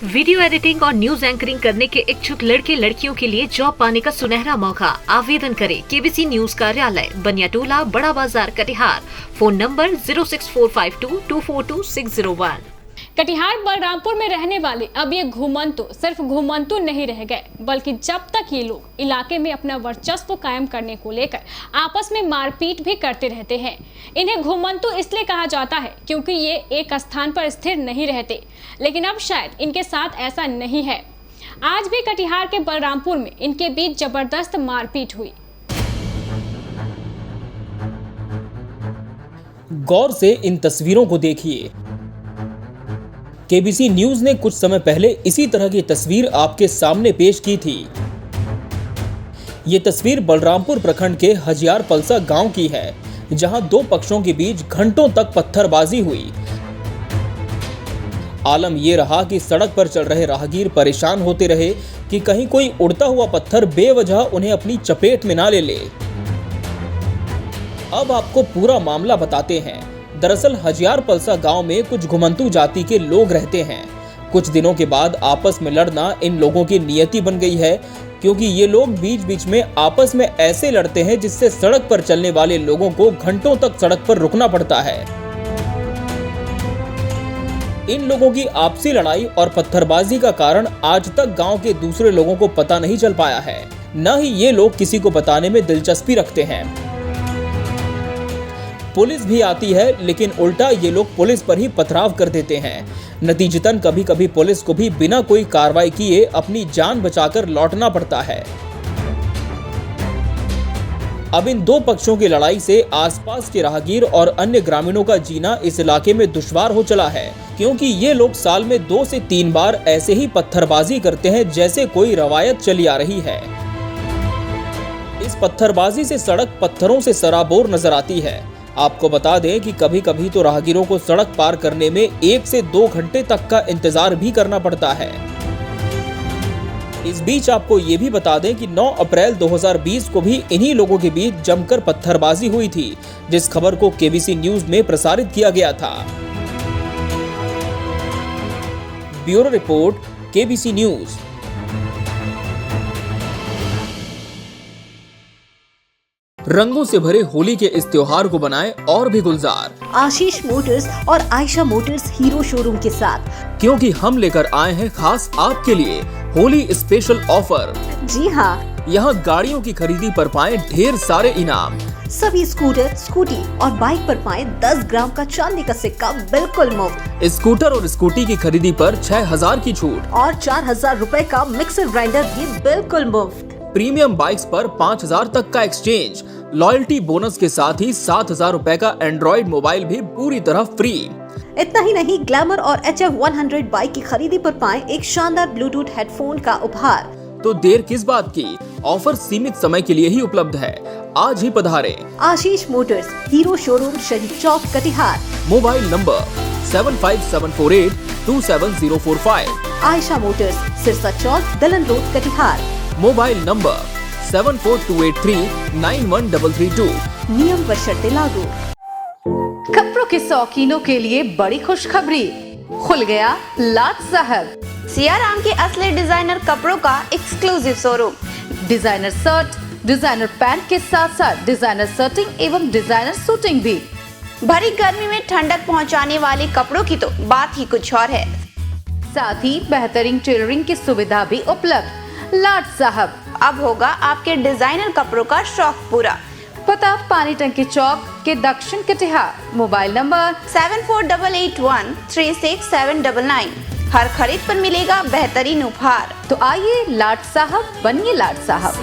Video editing और news anchoring करने के इच्छुक लड़के लड़कियों के लिए जॉब पाने का सुनहरा मौका। आवेदन करें केबीसी न्यूज कार्यालय, बनियाटोला, बड़ा बाजार, कटिहार। Phone number 06452242601। कटिहार बलरामपुर में रहने वाले अब ये घुमंतु सिर्फ घुमंतु नहीं रह गए, बल्कि जब तक ये लोग इलाके में अपना वर्चस्व कायम करने को लेकर आपस में मारपीट भी करते रहते हैं। इन्हें घुमंतु इसलिए कहा जाता है क्योंकि ये एक स्थान पर स्थिर नहीं रहते, लेकिन अब शायद इनके साथ ऐसा नहीं है। आज भी कटिहार के बलरामपुर में इनके बीच जबरदस्त मारपीट हुई। गौर से इन तस्वीरों को देखिए। केबीसी न्यूज ने कुछ समय पहले इसी तरह की तस्वीर आपके सामने पेश की थी। ये तस्वीर बलरामपुर प्रखंड के हजियार पलसा गांव की है, जहां दो पक्षों के बीच घंटों तक पत्थरबाजी हुई। आलम ये रहा कि सड़क पर चल रहे राहगीर परेशान होते रहे कि कहीं कोई उड़ता हुआ पत्थर बेवजह उन्हें अपनी चपेट में ना ले ले। अब आपको पूरा मामला बताते हैं। दरअसल हजियार पलसा गांव में कुछ घुमंतु जाति के लोग रहते हैं। कुछ दिनों के बाद आपस में लड़ना इन लोगों की नियति बन गई है, क्योंकि ये लोग बीच बीच में आपस में ऐसे लड़ते हैं जिससे सड़क पर चलने वाले लोगों को घंटों तक सड़क पर रुकना पड़ता है। इन लोगों की आपसी लड़ाई और पत्थरबाजी का कारण आज तक गांव के दूसरे लोगों को पता नहीं चल पाया है, न ही ये लोग किसी को बताने में दिलचस्पी रखते हैं। पुलिस भी आती है, लेकिन उल्टा ये लोग पुलिस पर ही पथराव कर देते हैं। नतीजतन कभी कभी पुलिस को भी बिना कोई कार्रवाई किए अपनी जान बचाकर लौटना पड़ता है। अब इन दो पक्षों की लड़ाई से आसपास के राहगीर और अन्य ग्रामीणों का जीना इस इलाके में दुश्वार हो चला है, क्योंकि ये लोग साल में 2 से 3 बार ऐसे ही पत्थरबाजी करते हैं जैसे कोई रवायत चली आ रही है। इस पत्थरबाजी से सड़क पत्थरों से सराबोर नजर आती है। आपको बता दें कि कभी कभी तो राहगीरों को सड़क पार करने में 1 से 2 घंटे तक का इंतजार भी करना पड़ता है। इस बीच आपको ये भी बता दें कि 9 अप्रैल 2020 को भी इन्हीं लोगों के बीच जमकर पत्थरबाजी हुई थी, जिस खबर को केबीसी न्यूज में प्रसारित किया गया था। Bureau report, KBC news. रंगों से भरे होली के इस त्योहार को बनाएं और भी गुलजार आशीष मोटर्स और आयशा मोटर्स हीरो शोरूम के साथ, क्योंकि हम लेकर आए हैं खास आपके लिए होली स्पेशल ऑफर। जी हाँ, यहाँ गाड़ियों की खरीदी पर पाएं ढेर सारे इनाम। सभी स्कूटर, स्कूटी और बाइक पर पाएं 10 ग्राम का चांदी का सिक्का बिल्कुल मुफ्त। स्कूटर और स्कूटी की खरीदी पर 6000 की छूट और 4000 रुपए का मिक्सर ग्राइंडर भी बिल्कुल मुफ्त। प्रीमियम बाइक्स पर 5000 तक का एक्सचेंज, लॉयल्टी बोनस के साथ ही 7000 रुपए का एंड्रॉइड मोबाइल भी पूरी तरह फ्री। इतना ही नहीं, ग्लैमर और HF100 बाइक की खरीदी पर पाएं एक शानदार ब्लूटूथ हेडफोन का उपहार। तो देर किस बात की, ऑफर सीमित समय के लिए ही उपलब्ध है। आज ही पधारें। Ashish motors, Hero showroom, Shahid Chowk, Katihar. Mobile number 7574827045। Ayesha motors, Sirsa Chowk, Dalan road, Katihar. Mobile number 7428391332। नियम व शर्तें लागू। कपड़ों के शौकीनों के लिए बड़ी खुशखबरी, खुल गया लाट साहब सियाराम के असली डिजाइनर कपड़ों का exclusive showroom. Designer shirt, designer pant के साथ साथ डिजाइनर शर्टिंग एवं डिजाइनर सूटिंग भी। भरी गर्मी में ठंडक पहुंचाने वाले कपड़ों की तो बात ही कुछ और है। साथ ही बेहतरीन टेलरिंग की सुविधा भी उपलब्ध। लाट साहब, अब होगा आपके डिजाइनर कपड़ों का शौक पूरा। पता पानी टंकी चौक के दक्षिण कटिहार। Mobile number 7488136799। हर खरीद पर मिलेगा बेहतरीन उपहार। तो आइए लाट साहब बनिए लाट साहब।